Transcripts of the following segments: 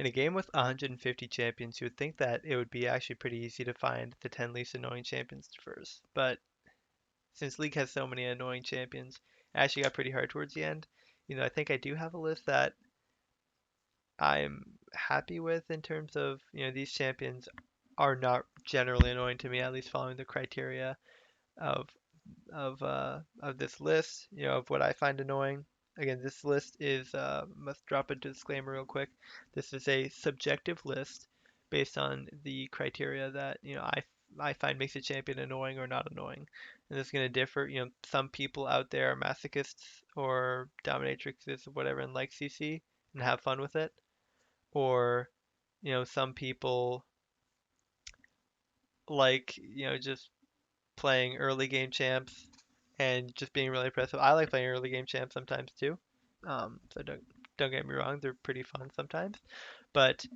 In a game with 150 champions, you would think that it would be actually pretty easy to find the 10 least annoying champions first. But since League has so many annoying champions, it actually got pretty hard towards the end. I think I do have a list that I'm happy with in terms of, these champions are not generally annoying to me, at least following the criteria of of this list, of what I find annoying. Again, this list is must drop a disclaimer real quick. This is a subjective list based on the criteria that I find makes a champion annoying or not annoying. And this is going to differ. Some people out there are masochists or dominatrixes or whatever and like CC and have fun with it, or some people like just playing early game champs and just being really impressive. I like playing early game champs sometimes too. So don't get me wrong, they're pretty fun sometimes. But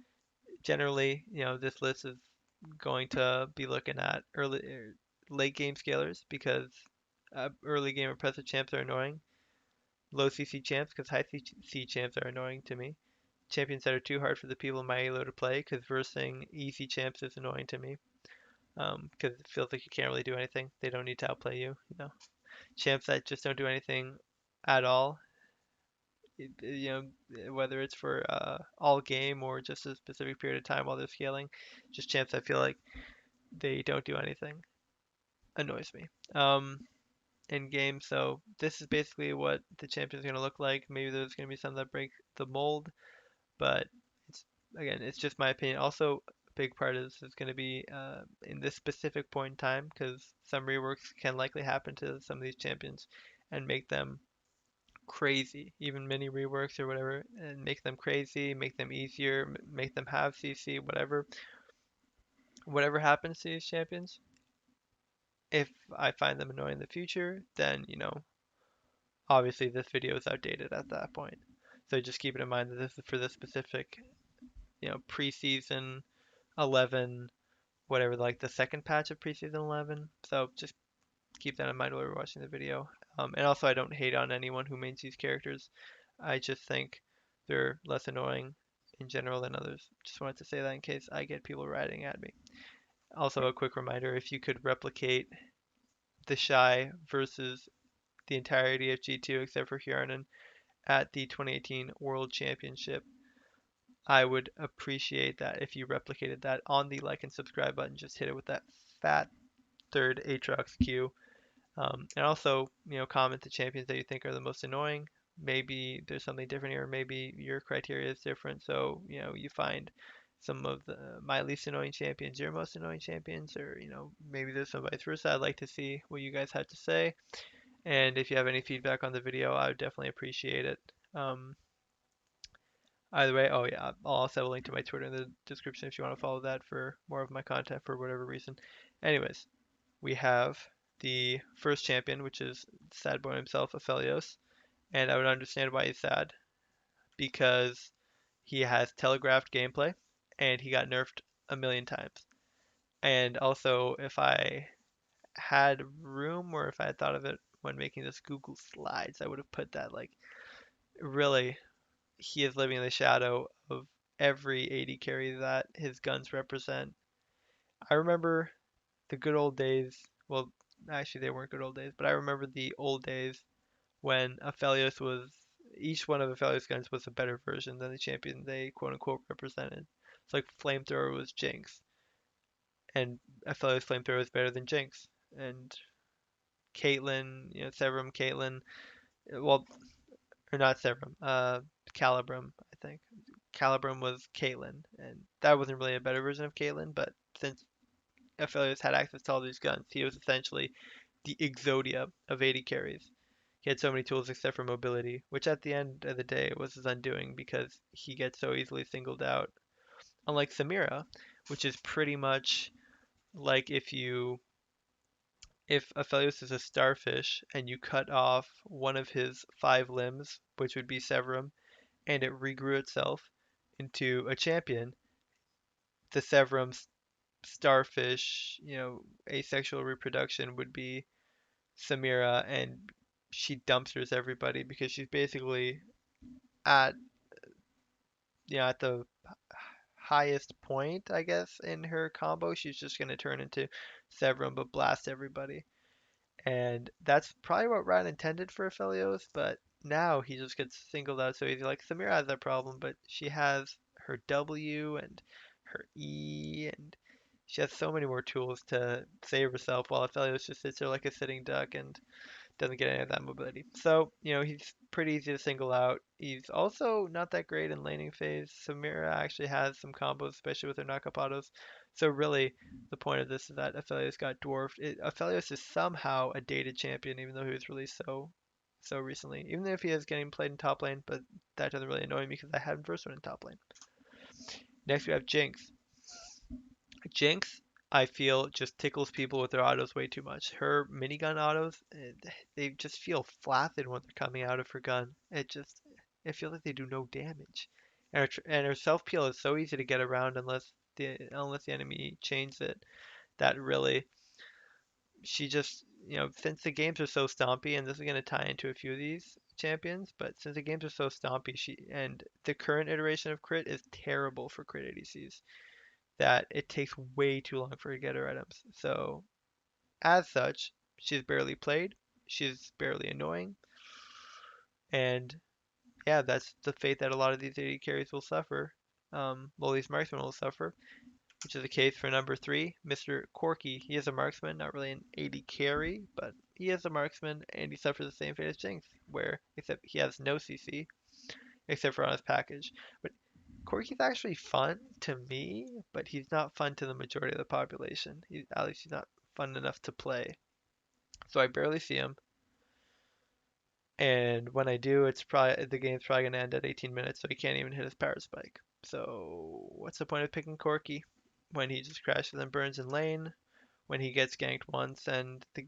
generally, this list is going to be looking at late game scalers because early game impressive champs are annoying. Low CC champs because high CC champs are annoying to me. Champions that are too hard for the people in my elo to play because versing easy champs is annoying to me. Because it feels like you can't really do anything. They don't need to outplay you. Champs that just don't do anything at all, whether it's for all game or just a specific period of time while they're scaling, just champs I feel like they don't do anything annoys me. In game, so this is basically what the champion is going to look like. Maybe there's going to be some that break the mold, but it's again, it's just my opinion. Also, a big part of this is going to be in this specific point in time because some reworks can likely happen to some of these champions and make them crazy, even mini reworks or whatever, and make them crazy, make them easier, make them have CC, whatever. Whatever happens to these champions, if I find them annoying in the future, then, obviously this video is outdated at that point. So just keep it in mind that this is for the specific, preseason 11, whatever, like the second patch of preseason 11. So just keep that in mind while you're watching the video. And also, I don't hate on anyone who mains these characters. I just think they're less annoying in general than others. Just wanted to say that in case I get people writing at me. Also, a quick reminder, if you could replicate the Shy versus the entirety of G2 except for Hjarnan at the 2018 World Championship, I would appreciate that if you replicated that on the like and subscribe button. Just hit it with that fat third Aatrox Q. And also, comment the champions that you think are the most annoying. Maybe there's something different here. Maybe your criteria is different. So, you find some of my least annoying champions, your most annoying champions, or, maybe there's some vice versa. I'd like to see what you guys had to say. And if you have any feedback on the video, I would definitely appreciate it. Either way, oh yeah, I'll also have a link to my Twitter in the description if you want to follow that for more of my content for whatever reason. Anyways, we have the first champion, which is Sad Boy himself, Aphelios, and I would understand why he's sad because he has telegraphed gameplay and he got nerfed a million times. And also, if I had room or if I had thought of it when making this Google Slides, I would have put that like really he is living in the shadow of every AD carry that his guns represent. I remember the good old days. Well, actually, they weren't good old days, but I remember the old days when Aphelios was each one of Aphelios' guns was a better version than the champion they quote unquote represented. It's like Flamethrower was Jinx, and Aphelios Flamethrower was better than Jinx, and Caitlyn, Severum Caitlyn, well, or not Severum, Calibrum, I think. Calibrum was Caitlyn, and that wasn't really a better version of Caitlyn, but since Aphelios had access to all these guns, he was essentially the Exodia of AD carries. He had so many tools except for mobility, which at the end of the day was his undoing because he gets so easily singled out. Unlike Samira, which is pretty much like if Aphelios is a starfish and you cut off one of his 5 limbs, which would be Severum, and it regrew itself into a champion, the Severum starfish, asexual reproduction would be Samira, and she dumpsters everybody because she's basically at at the highest point, I guess, in her combo, she's just gonna turn into Severum but blast everybody. And that's probably what Ryan intended for Aphelios, but now he just gets singled out so easy. Like Samira has that problem, but she has her W and her E, and she has so many more tools to save herself, while Aphelios just sits there like a sitting duck and doesn't get any of that mobility. So, he's pretty easy to single out. He's also not that great in laning phase. Samira actually has some combos, especially with her knockup autos. So really, the point of this is that Aphelios got dwarfed. Aphelios is somehow a dated champion, even though he was released so recently. Even if he is getting played in top lane, but that doesn't really annoy me because I had him first one in top lane. Next we have Jinx. Jinx, I feel, just tickles people with their autos way too much. Her minigun autos, they just feel flaccid when they're coming out of her gun. It feels like they do no damage. And her self peel is so easy to get around unless the enemy chains it. That really, she just, since the games are so stompy, and this is going to tie into a few of these champions, but since the games are so stompy, and the current iteration of crit is terrible for crit ADCs, that it takes way too long for her to get her items. So, as such, she's barely played, she's barely annoying, and yeah, that's the fate that a lot of these AD carries will suffer. Well, these marksmen will suffer, which is the case for number 3, Mr. Corky. He is a marksman, not really an AD carry, but he is a marksman, and he suffers the same fate as Jinx, where except he has no CC, except for on his package. But Corky's actually fun to me, but he's not fun to the majority of the population. At least he's not fun enough to play. So I barely see him, and when I do, the game's probably gonna end at 18 minutes, so he can't even hit his power spike. So what's the point of picking Corky when he just crashes and burns in lane? When he gets ganked once and the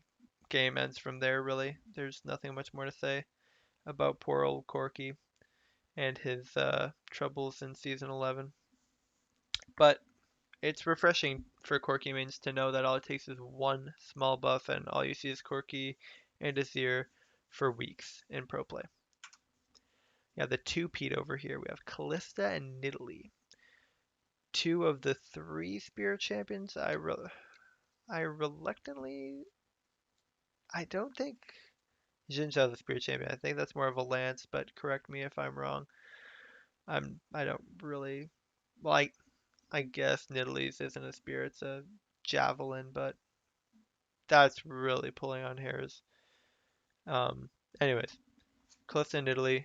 game ends from there, really. There's nothing much more to say about poor old Corky and his troubles in Season 11. But it's refreshing for Corky mains to know that all it takes is one small buff and all you see is Corky and Azir for weeks in pro play. Yeah, the two-peat over here. We have Callista and Nidalee. Two of the three Spirit Champions. I reluctantly... I don't think Xin Zhao's the Spirit Champion. I think that's more of a Lance, but correct me if I'm wrong. I don't really... Well, I guess Nidalee's isn't a Spirit, it's a Javelin, but that's really pulling on hairs. Um, anyways, Callista and Nidalee,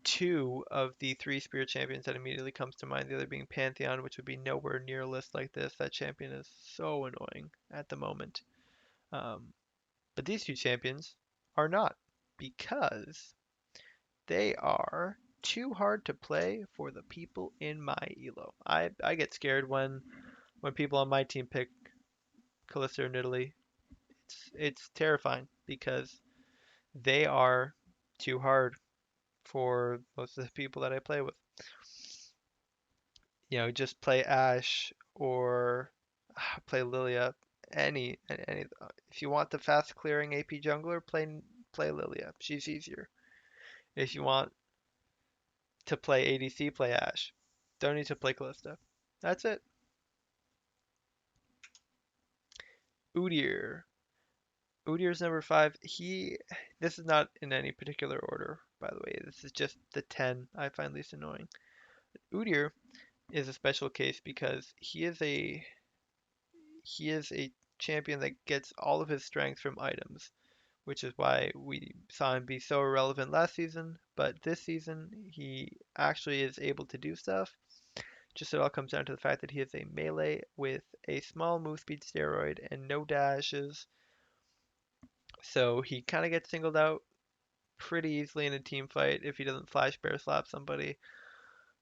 two of the three Spirit Champions that immediately comes to mind, the other being Pantheon, which would be nowhere near a list like this. That champion is so annoying at the moment. Um, but these two champions are not, because they are too hard to play for the people in my elo. I get scared when people on my team pick Callisto or Nidalee. It's terrifying because they are too hard for most of the people that I play with. Just play Ashe or play Lilia. Any. If you want the fast clearing AP jungler, play Lilia. She's easier. If you want to play ADC, play Ashe. Don't need to play Kalista. That's it. Udyr. Udyr's number 5. This is not in any particular order, by the way. This is just the 10 I find least annoying. Udyr is a special case because he is a champion that gets all of his strength from items, which is why we saw him be so irrelevant last season. But this season, he actually is able to do stuff. Just it all comes down to the fact that he is a melee with a small move speed steroid and no dashes. So he kind of gets singled out pretty easily in a team fight if he doesn't flash bear slap somebody.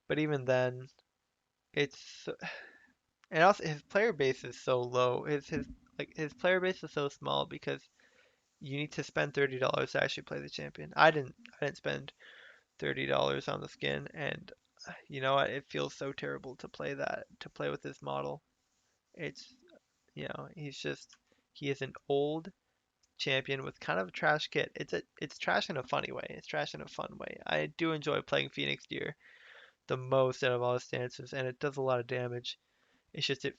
But even then, it's and also his player base is so low. His player base is so small because you need to spend $30 to actually play the champion. I didn't spend $30 on the skin, and you know what? It feels so terrible to play with this model. It's he is an old champion with kind of a trash kit. It's trash in a funny way. It's trash in a fun way. I do enjoy playing Phoenix Deer the most out of all his stances, and it does a lot of damage. It's just it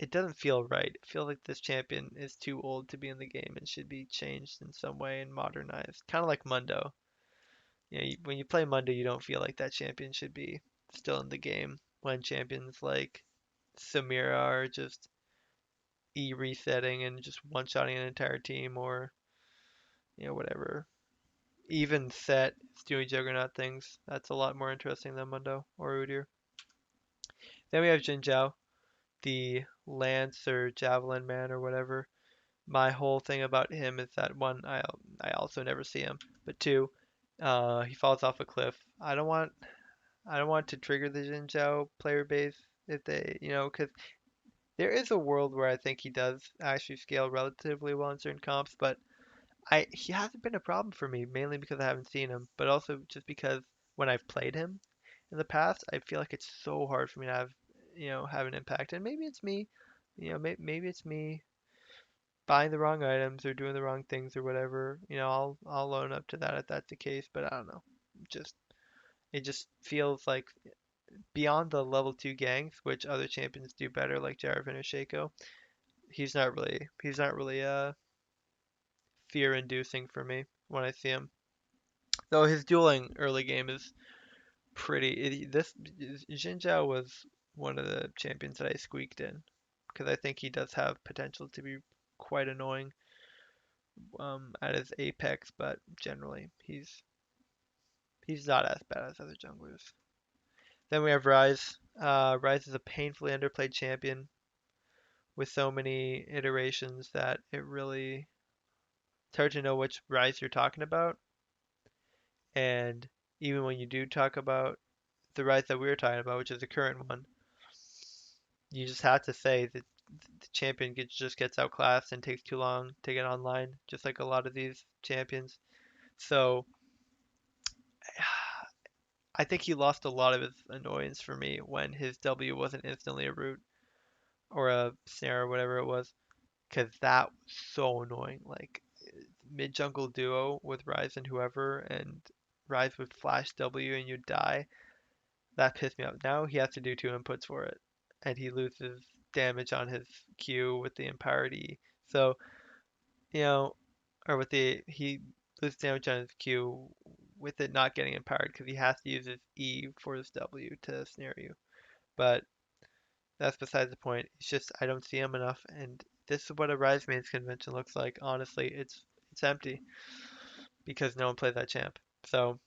doesn't feel right. It feels like this champion is too old to be in the game and should be changed in some way and modernized. Kind of like Mundo. When you play Mundo, you don't feel like that champion should be still in the game. When champions like Samira are just resetting and just one-shotting an entire team, or whatever. Even set doing Juggernaut things. That's a lot more interesting than Mundo or Udyr. Then we have Jin Zhao, the Lance or Javelin Man or whatever. My whole thing about him is that one, I also never see him, but two, he falls off a cliff. I don't want to trigger the Jin Zhao player base if they, because there is a world where I think he does actually scale relatively well in certain comps, but he hasn't been a problem for me, mainly because I haven't seen him, but also just because when I've played him in the past, I feel like it's so hard for me to have an impact. And maybe it's me, maybe it's me buying the wrong items or doing the wrong things or whatever. I'll own up to that if that's the case, but I don't know. Just it just feels like beyond the level 2 ganks, which other champions do better, like Jarvan or Shaco, he's not really fear inducing for me when I see him. Though his dueling early game is this Xin Zhao was one of the champions that I squeaked in because I think he does have potential to be quite annoying at his apex, but generally he's not as bad as other junglers. Then we have Ryze. Ryze is a painfully underplayed champion with so many iterations that it's hard to know which Ryze you're talking about. And even when you do talk about the Ryze that we were talking about, which is the current one, you just have to say that the champion just gets outclassed and takes too long to get online, just like a lot of these champions. So I think he lost a lot of his annoyance for me when his W wasn't instantly a root or a snare or whatever it was, because that was so annoying. Like mid jungle duo with Ryze and whoever, and Ryze would flash W and you'd die. That pissed me off. Now he has to do two inputs for it, and he loses damage on his Q with the empowered E. So, you know, or with he loses damage on his Q with it not getting empowered because he has to use his E for his W to snare you. But that's besides the point. It's just I don't see him enough, and this is what a Rise Mains convention looks like. Honestly, it's empty because no one plays that champ. So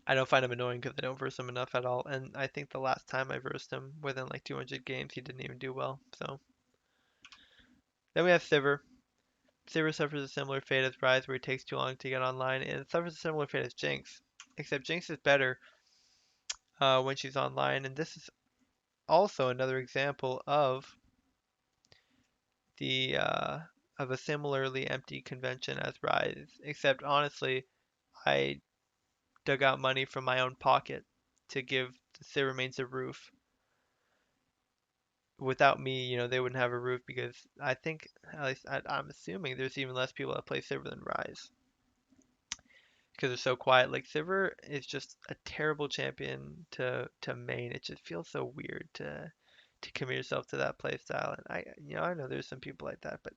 I don't find him annoying because I don't verse him enough at all. And I think the last time I versed him within like 200 games, he didn't even do well. So then we have Sivir. Sivir suffers a similar fate as Rise, where it takes too long to get online, and it suffers a similar fate as Jinx. Except Jinx is better when she's online, and this is also another example the of a similarly empty convention as Rise. Except honestly, I dug out money from my own pocket to give the Sivir mains a roof. Without me, they wouldn't have a roof because I think, at least I'm assuming, there's even less people that play Sivir than Rise because they're so quiet. Like Sivir is just a terrible champion to main. It just feels so weird to commit yourself to that play style. And I know there's some people like that, but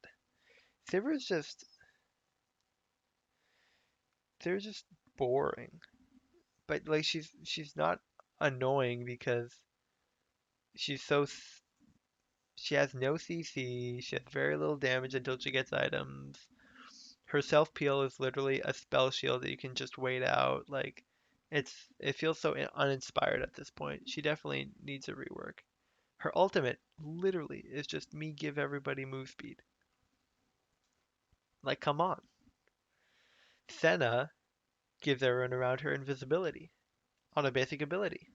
Sivir is just they're just boring. But like she's not annoying because she's so she has no CC. She has very little damage until she gets items. Her self peel is literally a spell shield that you can just wait out. Like it feels so uninspired at this point. She definitely needs a rework. Her ultimate literally is just me give everybody move speed. Like come on. Senna gives everyone around her invisibility on a basic ability.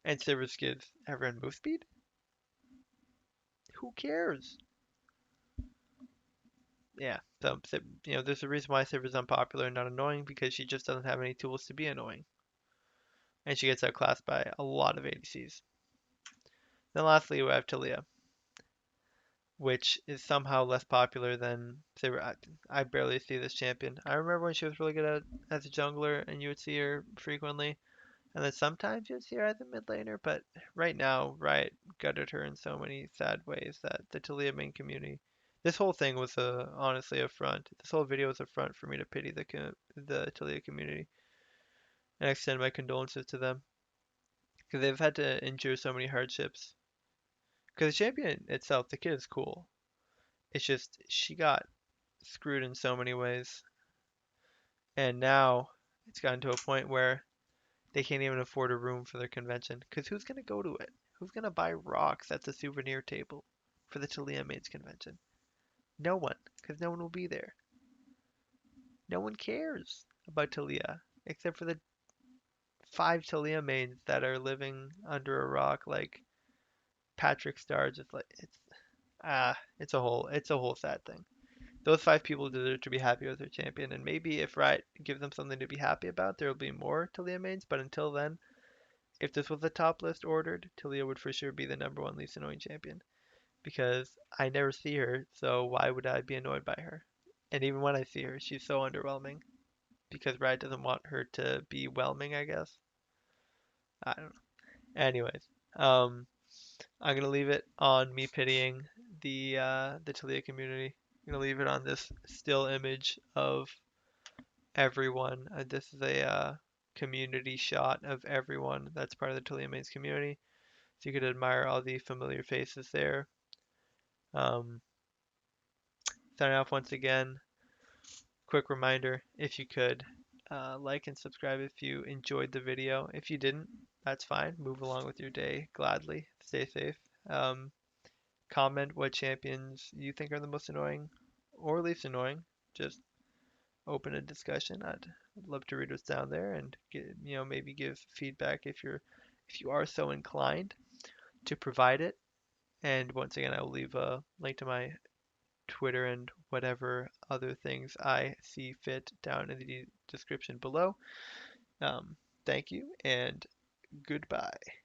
And Sivers gives everyone move speed? Who cares? Yeah, there's a reason why Sivers unpopular and not annoying because she just doesn't have any tools to be annoying. And she gets outclassed by a lot of ADCs. Then lastly, we have Talia. which is somehow less popular than say I barely see this champion. I remember when she was really good at as a jungler, and you would see her frequently, and then sometimes you'd see her as a mid laner. But right now, Riot gutted her in so many sad ways that the Talia main community. This whole thing was honestly a front. This whole video was a front for me to pity the Talia community and extend my condolences to them because they've had to endure so many hardships. Because the champion itself, the kid is cool. It's just she got screwed in so many ways, and now it's gotten to a point where they can't even afford a room for their convention. Because who's gonna go to it? Who's gonna buy rocks at the souvenir table for the Talia Maids convention? No one, because no one will be there. No one cares about Talia except for the 5 Talia maids that are living under a rock like Patrick Star. Just like it's a whole sad thing. Those 5 people deserve to be happy with their champion, and maybe if Riot gives them something to be happy about, there will be more Talia mains. But until then, if this was a top list ordered, Talia would for sure be the number one least annoying champion because I never see her, so why would I be annoyed by her? And even when I see her, she's so underwhelming because Riot doesn't want her to be whelming, I guess. I don't know. Anyways, um, I'm gonna leave it on me pitying the Talia community. I'm gonna leave it on this still image of everyone. This is a community shot of everyone that's part of the Talia Mains community. So you could admire all the familiar faces there. Um, Signing off once again. Quick reminder, if you could, like and subscribe if you enjoyed the video. If you didn't, that's fine. Move along with your day gladly. Stay safe. Um, Comment what champions you think are the most annoying or least annoying. Just open a discussion. I'd love to read what's down there and maybe give feedback if you are so inclined to provide it. And once again, I will leave a link to my Twitter and whatever other things I see fit down in the description below. Thank you and goodbye.